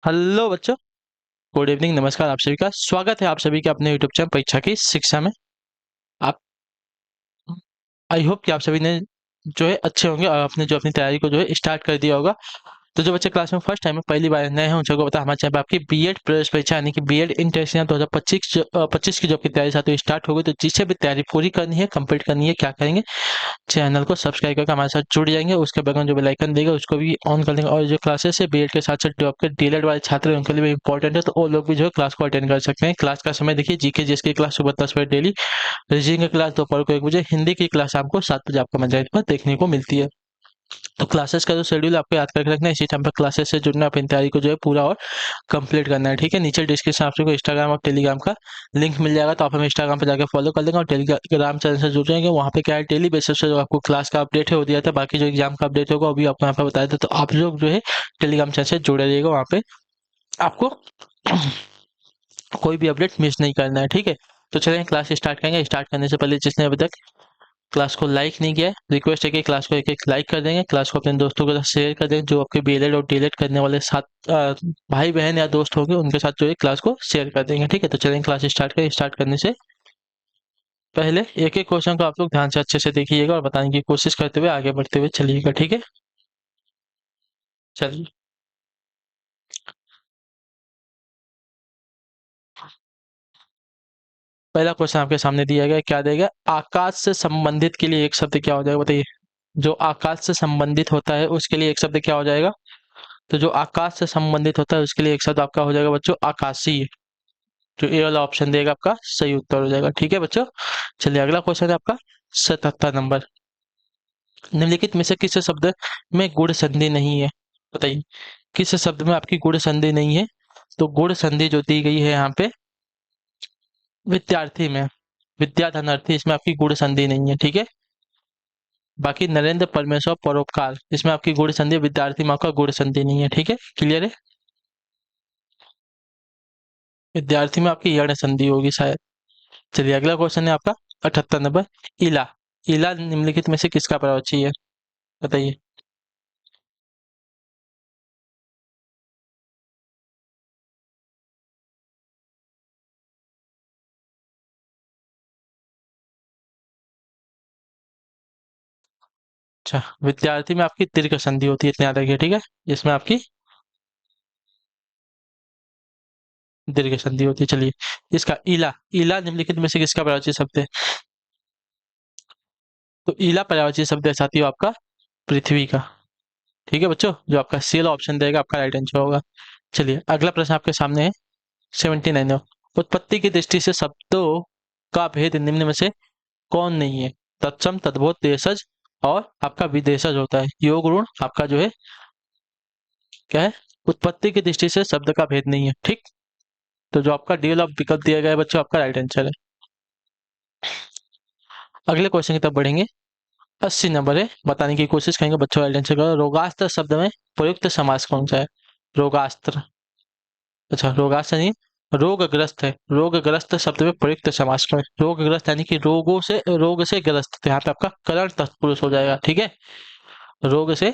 Hello बच्चों। Good evening, नमस्कार। आप सभी का स्वागत है, आप सभी के अपने यूट्यूब चैनल परीक्षा की शिक्षा में। आप आई होप कि आप सभी ने जो है अच्छे होंगे और आपने जो अपनी तैयारी को जो है स्टार्ट कर दिया होगा। तो जो बच्चे क्लास में फर्स्ट टाइम में पहली बार नए हैं उन सबको बता, हमारे चैनल पर आपकी बीएड प्रवेश परीक्षा यानी कि बीएड इंटरनेशनल 2025 की जो आपकी तैयारी साथ स्टार्ट हो गई। तो जिसे भी तैयारी पूरी करनी है, कंप्लीट करनी है, क्या करेंगे, चैनल को सब्सक्राइब करके हमारे साथ जुड़ जाएंगे। उसके बगल में जो बेल आइकन देगा उसको भी ऑन कर देंगे। और जो क्लासेस है बीएड के साथ साथ जो आपके डीएलएड वाले छात्र हैं उनके लिए भी इंपॉर्टेंट है, तो वो लोग भी जो है क्लास को अटेंड कर सकते हैं। क्लास का समय देखिए, जीके जिसकी क्लास सुबह 10 बजे डेली, रीजनिंग की क्लास दोपहर को 1 बजे, हिंदी की क्लास आपको 7 बजे आपको मंचायत पर देखने को मिलती है। तो क्लासेस का जो शेड्यूल आपको याद करके रखना है, इसी टाइम पर क्लासेस से जुड़ना, अपनी तैयारी को जो है पूरा और कंप्लीट करना है। ठीक है, नीचे डिस्क्रिप्शन आपको इंस्टाग्राम और टेलीग्राम का लिंक मिल जाएगा, तो आप हमें इंस्टाग्राम पे जाकर फॉलो कर लेंगे और टेलीग्राम चैनल से जुड़ जाएंगे। वहाँ पे क्या है, डेली बेसिस पे जो आपको क्लास का अपडेट है वो दिया था, बाकी जो एग्जाम का अपडेट होगा वो भी आपको यहाँ पे बताया था। तो आप लोग जो है टेलीग्राम चैनल से जुड़े रहिएगा, वहाँ पे आपको कोई भी अपडेट मिस नहीं करना है। ठीक है, तो चलें क्लास स्टार्ट करेंगे। स्टार्ट करने से पहले जिसने अभी तक क्लास को लाइक नहीं किया है, रिक्वेस्ट है कि क्लास को एक एक लाइक कर देंगे, क्लास को अपने दोस्तों के साथ शेयर कर देंगे। जो आपके बीएलएड और डीएलएड करने वाले साथ भाई बहन या दोस्त होंगे उनके साथ जो है क्लास को शेयर कर देंगे। ठीक है, तो चलेंगे क्लास स्टार्ट करें। स्टार्ट करने से पहले एक एक क्वेश्चन को आप लोग ध्यान से अच्छे से देखिएगा और बताने की कोशिश करते हुए आगे बढ़ते हुए चलिएगा। ठीक है, चलिए। पहला क्वेश्चन आपके सामने दिया गया है, क्या देगा, आकाश से संबंधित के लिए एक शब्द क्या हो जाएगा, बताइए। जो आकाश से संबंधित होता है उसके लिए एक शब्द क्या हो जाएगा। तो जो आकाश से संबंधित होता है उसके लिए एक शब्द आपका हो जाएगा बच्चों आकाशीय। जो ए वाला ऑप्शन देगा आपका सही उत्तर हो जाएगा। ठीक है बच्चों, चलिए अगला क्वेश्चन है आपका 77 नंबर। निम्नलिखित में से किस शब्द में गुण संधि नहीं है, बताइए। किस शब्द में आपकी गुण संधि नहीं है। तो गुण संधि जो दी गई है यहाँ पे विद्यार्थी में, विद्या धनार्थी, इसमें आपकी गुण संधि नहीं है। ठीक है, बाकी नरेंद्र परमेश्वर परोपकार, इसमें आपकी गुण संधि, विद्यार्थी में आपका गुण संधि नहीं है। ठीक है, क्लियर है। विद्यार्थी में आपकी यण संधि होगी शायद। चलिए अगला क्वेश्चन है आपका 78 नंबर। इला, इला निम्नलिखित में से किसका प्रवचय है, बताइए। अच्छा, विद्यार्थी में आपकी दीर्घ संधि होती है, इतना याद रखिए। ठीक है, इसमें आपकी दीर्घ संधि होती है। चलिए, इसका इला, इला निम्नलिखित में से किसका प्रवचय शब्द है। तो इला पर्यायवाची शब्द है साथियों आपका पृथ्वी का। ठीक है बच्चों, जो आपका सी वाला ऑप्शन देगा आपका राइट आंसर होगा। चलिए अगला प्रश्न आपके सामने है 79 है। उत्पत्ति की दृष्टि से शब्दों का भेद निम्न में से कौन नहीं है। तत्सम, तद्भव, देशज और आपका विदेशज होता है। योग ऋण आपका जो है क्या है, उत्पत्ति की दृष्टि से शब्द का भेद नहीं है। ठीक, तो जो आपका डी वाला विकल्प दिया गया है बच्चों आपका राइट आंसर है। अगले क्वेश्चन की तरफ बढ़ेंगे। 80 नंबर है, बताने की कोशिश करेंगे बच्चों, राइट आंसर करो। रोगास्त्र शब्द में प्रयुक्त समास कौन सा है। रोगास्त्र, अच्छा रोगास्त्र नहीं, रोगग्रस्त है। रोगग्रस्त शब्द में प्रयुक्त समास करें। रोगग्रस्त यानी कि रोगों से, रोग से ग्रस्त, तो यहाँ पे आपका करण तत्पुरुष हो जाएगा। ठीक है, रोग से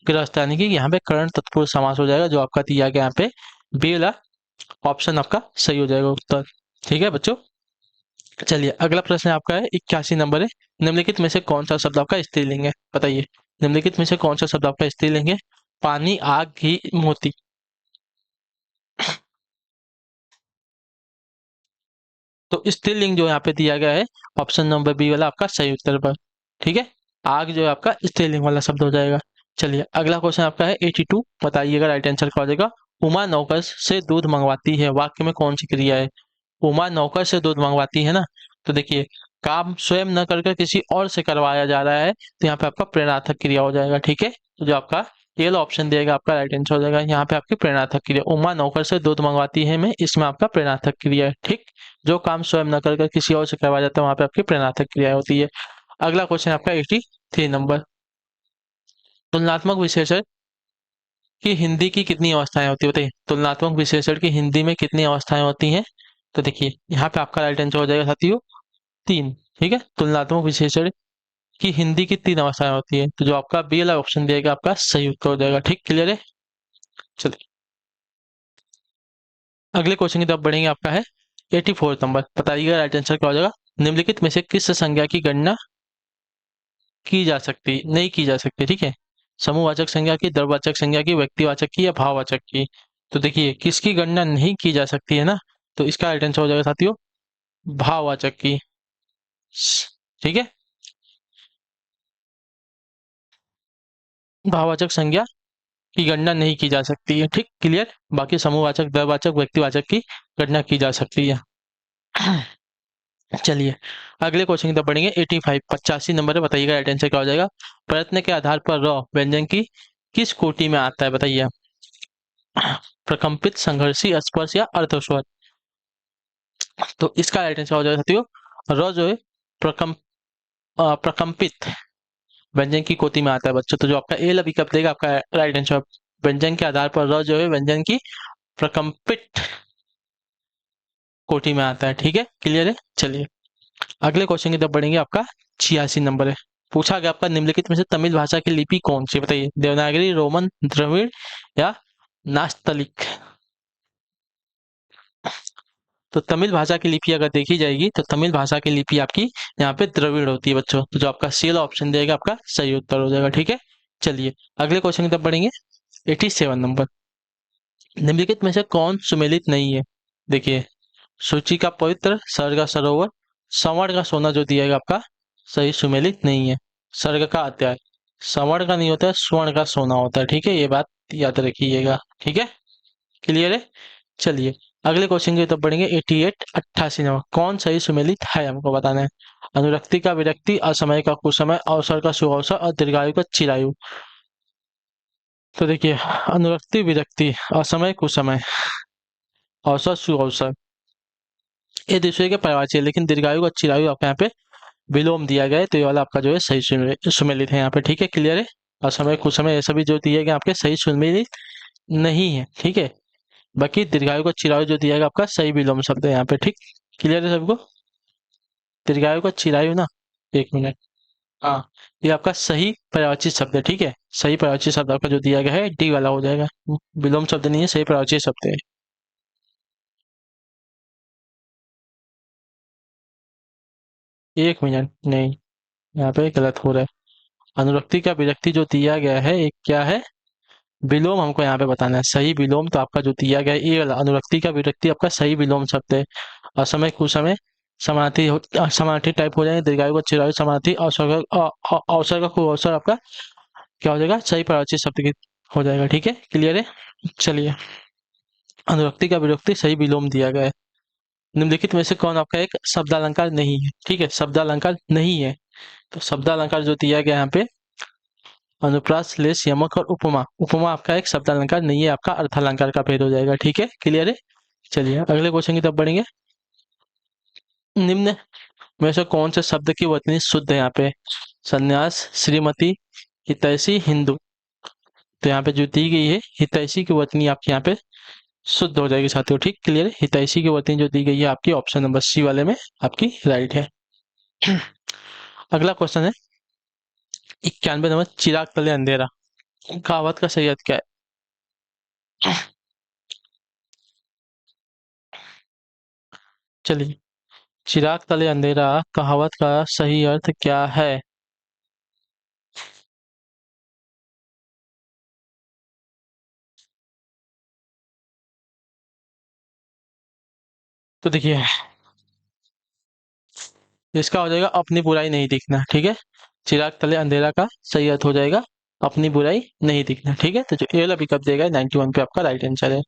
ग्रस्त यानी कि यहाँ पे करण तत्पुरुष समास हो जाएगा, जो आपका दिया गया यहाँ पे बी वाला ऑप्शन आपका सही हो जाएगा उत्तर। ठीक है बच्चों, चलिए अगला प्रश्न आपका है 81 नंबर है। निम्नलिखित में से कौन सा शब्द आपका स्त्रीलिंग है, बताइए। निम्नलिखित में से कौन सा शब्द आपका स्त्रीलिंग है। पानी, आग, घी, मोती। तो स्त्रीलिंग जो यहाँ पे दिया गया है ऑप्शन नंबर बी वाला आपका सही उत्तर पर। ठीक है, आग जो है आपका स्त्रीलिंग वाला शब्द हो जाएगा। चलिए अगला क्वेश्चन आपका है 82, बताइएगा राइट आंसर क्या हो जाएगा। उमा नौकर से दूध मंगवाती है, वाक्य में कौन सी क्रिया है। उमा नौकर से दूध मंगवाती है ना, तो देखिए काम स्वयं न करके किसी और से करवाया जा रहा है, तो यहाँ पे आपका प्रेरणार्थक क्रिया हो जाएगा। ठीक है, तो जो आपका ये वाला ऑप्शन देगा आपका राइट आंसर हो जाएगा। यहाँ पे आपकी प्रेरणार्थक क्रिया, उमा नौकर से दूध मंगवाती है में, इसमें आपका प्रेरणार्थक क्रिया है। ठीक, जो काम स्वयं न करके किसी और से करवाया जाता है वहां पे आपकी प्रेरणार्थक क्रिया होती है। अगला क्वेश्चन आपका 83 नंबर। तुलनात्मक विशेषण की हिंदी की कितनी अवस्थाएं होती है, बताइए। तुलनात्मक विशेषण की हिंदी में कितनी अवस्थाएं होती हैं। तो देखिए यहाँ पे आपका राइट आंसर हो जाएगा साथियों 3। ठीक है, तुलनात्मक विशेषण की हिंदी की 3 अवस्थाएं होती है, तो जो आपका बी वाला ऑप्शन दिएगा आपका सही उत्तर हो जाएगा। ठीक, क्लियर है। चलिए अगले क्वेश्चन की तरफ बढ़ेंगे। आपका है 84 नंबर। बताइएगा राइट आंसर क्या हो जाएगा। निम्नलिखित में से किस संज्ञा की गणना की जा सकती नहीं की जा सकती, ठीक है। समूहवाचक संज्ञा की, द्रव्यवाचक संज्ञा की, व्यक्तिवाचक की या भाववाचक की। तो देखिए किसकी गणना नहीं की जा सकती है ना, तो इसका राइट आंसर हो जाएगा साथियों भाववाचक की। ठीक है, भाववाचक संज्ञा की गणना नहीं की जा सकती है, ठीक क्लियर। बाकी समूहवाचक, द्वयवाचक, व्यक्तिवाचक की गणना की जा सकती है। चलिए अगले क्वेश्चन की तरफ बढ़ेंगे। 85 85 नंबर है। बताइएगा राइट आंसर क्या हो जाएगा। प्रयत्न के आधार पर र व्यंजन की किस कोटि में आता है, बताइए। प्रकंपित, संघर्षी, स्पर्श या अर्थस्वर। तो इसका राइट आंसर हो जाएगा साथियों र जो है प्रकंप प्रकंपित व्यंजन की कोटि में आता है बच्चों। तो जो आपका ए विकल्प देगा आपका राइट आंसर। व्यंजन के आधार पर र जो है व्यंजन की प्रकंपित कोटि में आता है, ठीक है क्लियर है। चलिए अगले क्वेश्चन की तरफ बढ़ेंगे। आपका 86 नंबर है। पूछा गया आपका निम्नलिखित में से तमिल भाषा की लिपि कौन सी, बताइए। देवनागरी, रोमन, द्रविड़ या नास्तलिक। तो तमिल भाषा की लिपि अगर देखी जाएगी तो तमिल भाषा की लिपि आपकी यहाँ पे द्रविड़ होती है बच्चों। तो जो आपका सी वाला ऑप्शन देगा आपका सही उत्तर हो जाएगा, ठीक है। चलिए अगले क्वेश्चन की तरफ बढ़ेंगे। 87 नंबर। निम्नलिखित में से कौन सुमेलित नहीं है। देखिए सूची का पवित्र, सर्ग का सरोवर, संवर्ण का सोना जो दिया गया आपका सही सुमेलित नहीं है। सर्ग का अध्याय संवर्ण का नहीं होता है, स्वर्ण का सोना होता है, ठीक है। ये बात याद रखिएगा, ठीक है क्लियर है। चलिए अगले क्वेश्चन की तरफ बढ़ेंगे। 88 88 नंबर। कौन सही सुमेलित है हमको बताना है। अनुरक्ति का विरक्ति, असमय का कुसमय, अवसर का सुअवसर और दीर्घायु का चिरायु। तो देखिए अनुरक्ति, विरक्ति, असमय, कुसमय, अवसर, सुअवसर, ये दूसरे के पर्यायवाची है, लेकिन दीर्घायु और चिरायु आपके यहाँ पे विलोम दिया गया है। तो ये वाला आपका जो है सही सुमेलित है यहाँ पे, ठीक है क्लियर है। असमय, कुसमय ये सभी जो दिए गए आपके सही सुमेलित नहीं है, ठीक है। बाकी दीर्घायु का चिरायु जो दिया गया आपका सही विलोम शब्द है यहाँ पे, ठीक क्लियर है सबको। दीर्घायु का चिरायु ना, एक मिनट, हाँ ये आपका सही पर्यायवाची शब्द है, ठीक है। सही पर्यायवाची शब्द आपका जो दिया गया है डी वाला हो जाएगा। विलोम शब्द नहीं है, सही पर्यायवाची शब्द है। एक मिनट, नहीं यहाँ पे गलत हो रहा है। अनुरक्ति का विरक्ति जो दिया गया है एक क्या है, विलोम हमको यहाँ पे बताना है। सही विलोम तो आपका जो दिया गया है ये वाला अनुरक्ति का विरक्ति आपका सही विलोम शब्द है। असमय, कुसमय समार्थी समार्थी टाइप हो जाएंगे। दीर्घायु का चिरायु समार्थी, अवसर का अवसर का कुअवसर आपका क्या हो जाएगा सही पर्यायवाची शब्द की हो जाएगा, ठीक है क्लियर है। चलिए अनुरक्ति का विरक्ति सही विलोम दिया गया है। निम्नलिखित में से कौन आपका एक शब्दालंकार नहीं है, ठीक है। शब्दालंकार नहीं है तो शब्दालंकार जो दिया गया यहाँ पे अनुप्रास, लेस, यमक और उपमा। उपमा आपका एक शब्दालंकार नहीं है, आपका अर्थालंकार का भेद हो जाएगा, ठीक है क्लियर है। चलिए अगले क्वेश्चन की तरफ बढ़ेंगे। निम्न में से कौन से शब्द की वर्तनी शुद्ध है यहाँ पे। संन्यास, श्रीमती, हितैषी, हिंदू। तो यहाँ पे जो दी गई है हितैषी की वर्तनी आपकी यहाँ पे शुद्ध हो जाएगी साथियों, ठीक क्लियर है। हितैषी की वर्तनी जो दी गई है आपकी ऑप्शन नंबर सी वाले में आपकी राइट है। अगला क्वेश्चन है 91 नंबर। चिराग तले अंधेरा कहावत का सही अर्थ क्या है। चलिए चिराग तले अंधेरा कहावत का सही अर्थ क्या है। तो देखिए इसका हो जाएगा अपनी बुराई नहीं दिखना, ठीक है। चिराग तले अंधेरा का सही अर्थ हो जाएगा अपनी बुराई नहीं दिखना, ठीक है। तो जो ए वाला विकल्प देगा 91 पे आपका राइट आंसर है।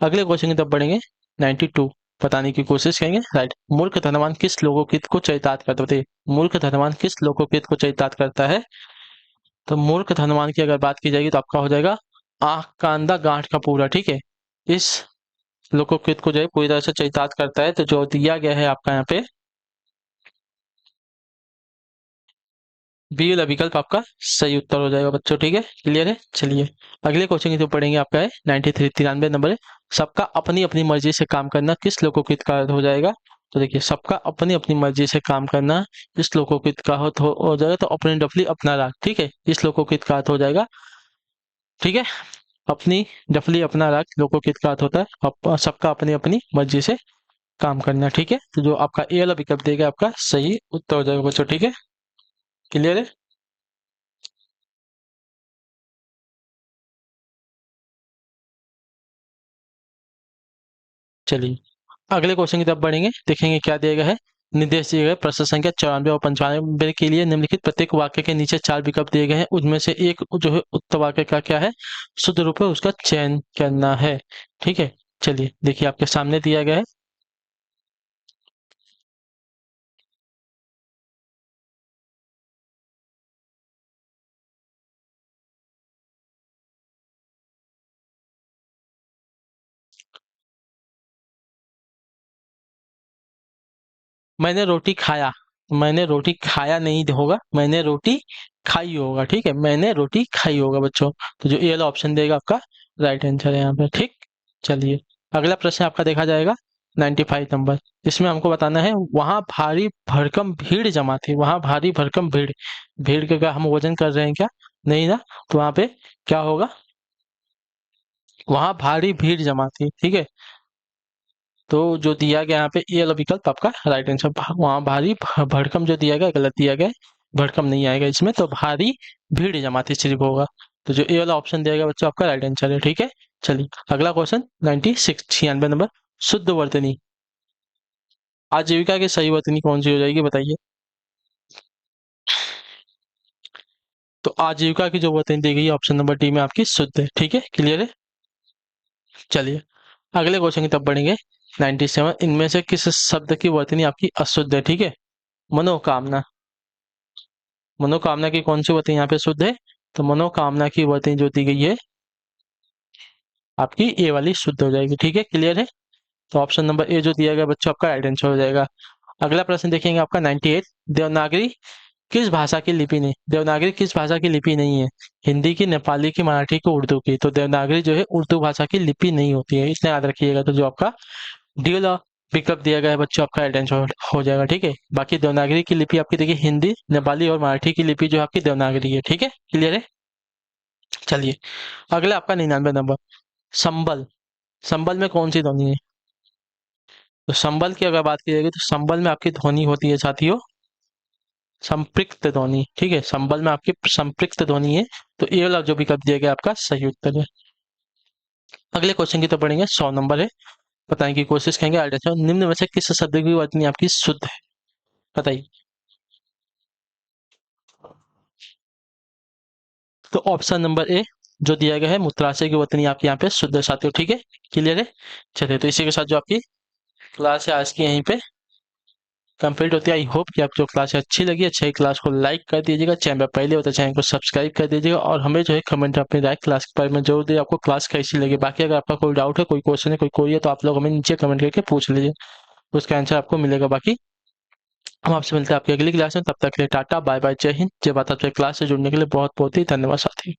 अगले क्वेश्चन की तरफ बढ़ेंगे। 92 बताने की कोशिश करेंगे। राइट। मूर्ख धनवान किस लोकोकित को चरितार्थ करता है, बताइए। मूर्ख धनवान किस लोकोकित को चरितार्थ करता है। तो मूर्ख धनवान की अगर बात की जाएगी तो आपका हो जाएगा आंख का अंधा गांठ का पूरा, ठीक है। इस लोकोकित को जो है पूरी तरह से चरितार्थ करता है। तो जो दिया गया है आपका यहाँ पे बी वाला विकल्प आपका सही उत्तर हो जाएगा बच्चों, ठीक है क्लियर है। चलिए अगले क्वेश्चन की तरफ पढ़ेंगे। आपका है 93 93 नंबर है। सबका अपनी अपनी मर्जी से काम करना किस लोकोकित का अर्थ हो जाएगा। तो देखिए सबका अपनी अपनी मर्जी से काम करना इस लोकोकित का अर्थ हो जाएगा। तो अपनी डफली अपना राग, ठीक है, इस लोकोकित का अर्थ हो जाएगा, ठीक है। अपनी डफली अपना राग लोगों की का अर्थ होता है सबका अपनी अपनी मर्जी से काम करना। ठीक है, तो जो आपका ए वाला विकल्प देगा आपका सही उत्तर हो जाएगा बच्चों। ठीक है, क्लियर है। चलिए अगले क्वेश्चन की तरफ बढ़ेंगे, देखेंगे क्या दिया गया है। निर्देश दिए गए प्रश्न संख्या 94 और 95 के लिए निम्नलिखित प्रत्येक वाक्य के नीचे 4 विकल्प दिए गए हैं, उनमें से एक जो है उत्तर वाक्य का क्या है, शुद्ध रूप है, उसका चयन करना है। ठीक है, चलिए देखिए आपके सामने दिया गया है। मैंने रोटी खाया, मैंने रोटी खाया नहीं होगा, मैंने रोटी खाई होगा। ठीक है, मैंने रोटी खाई होगा बच्चों। तो जो ए वाला ऑप्शन देगा आपका राइट आंसर है यहाँ पे। ठीक, चलिए अगला प्रश्न आपका देखा जाएगा 95 नंबर। इसमें हमको बताना है, वहां भारी भरकम भीड़ जमा थी, वहां भारी भरकम भीड़, भीड़ का क्या हम वजन कर रहे हैं क्या, नहीं ना, तो वहां पे क्या होगा, वहां भारी भीड़ जमा थी। ठीक है, तो जो दिया गया यहाँ पे ये वाला विकल्प आपका राइट आंसर। वहां भारी भड़कम जो दिया गया गलत दिया गया है, भड़कम नहीं आएगा इसमें, तो भारी भीड़ जमाती सिर्फ होगा। तो जो ए वाला ऑप्शन दिया गया बच्चों आपका राइट आंसर है। ठीक है, चलिए अगला क्वेश्चन 96 96 नंबर। शुद्ध वर्तनी, आजीविका की सही वर्तनी कौन सी हो जाएगी बताइए। तो आजीविका की जो वर्तनी दी गई है ऑप्शन नंबर डी में आपकी शुद्ध है। ठीक है, क्लियर है। चलिए अगले क्वेश्चन की तरफ बढ़ेंगे 97। इनमें से किस शब्द की वर्तनी आपकी अशुद्ध है। ठीक है, मनोकामना, मनोकामना की कौन सी वर्तनी यहाँ पे शुद्ध है, तो मनोकामना की वर्तनी जो दी गई है आपकी ए वाली शुद्ध हो जाएगी। ठीक है, क्लियर है। तो ऑप्शन नंबर ए जो दिया गया बच्चों आपका राइट आंसर हो जाएगा। अगला प्रश्न देखेंगे आपका 98। देवनागरी किस भाषा की लिपि नहीं, देवनागरी किस भाषा की लिपि नहीं है, हिंदी की, नेपाली की, मराठी की, उर्दू की। तो देवनागरी जो है उर्दू भाषा की लिपि नहीं होती है, इतना याद रखिएगा। तो जो आपका डी वाला विकल्प दिया गया है बच्चों आपका राइट आंसर हो जाएगा। ठीक है, बाकी देवनागरी की लिपि आपकी देखिए हिंदी, नेपाली और मराठी की लिपि जो आपकी देवनागरी है। ठीक है, क्लियर है। चलिए अगला आपका 99 नंबर। संबल, संबल में कौन सी ध्वनि है, तो संबल की अगर बात की जाएगी तो संबल में आपकी ध्वनि होती है साथियों संपृक्त ध्वनि। ठीक है, संबल में आपकी संपृक्त ध्वनि है। तो ये वाला जो विकल्प दिया गया आपका सही उत्तर है। अगले क्वेश्चन की तो पढ़ेंगे 100 नंबर है। बताने की कोशिश करेंगे आइडिया। निम्न में से किस शब्द की वर्तनी आपकी शुद्ध है, बताइए। तो ऑप्शन नंबर ए जो दिया गया है मूत्राशय की वर्तनी आपकी यहाँ पे शुद्ध है साथियों। ठीक है, क्लियर है। चलिए तो इसी के साथ जो आपकी क्लास है आज की यहीं पे कंप्लीट होती है। आई होप कि आपको क्लास अच्छी लगी। अच्छा ही क्लास को लाइक कर दीजिएगा, चैनल पर पहले होता है चैनल को सब्सक्राइब कर दीजिएगा, और हमें जो है कमेंट अपनी राय क्लास के बारे में जरूर दे, आपको क्लास कैसी लगी। बाकी अगर आपका कोई डाउट है, कोई क्वेश्चन है, कोई कोई है, तो आप लोग हमें नीचे कमेंट करके पूछ लीजिए, उसका आंसर आपको मिलेगा। बाकी हम आपसे मिलते हैं आपकी अगली क्लास में, तब तक के लिए टाटा बाय बाय, जय हिंद जय भारत। आपसे क्लास से जुड़ने के लिए बहुत बहुत ही धन्यवाद साथी।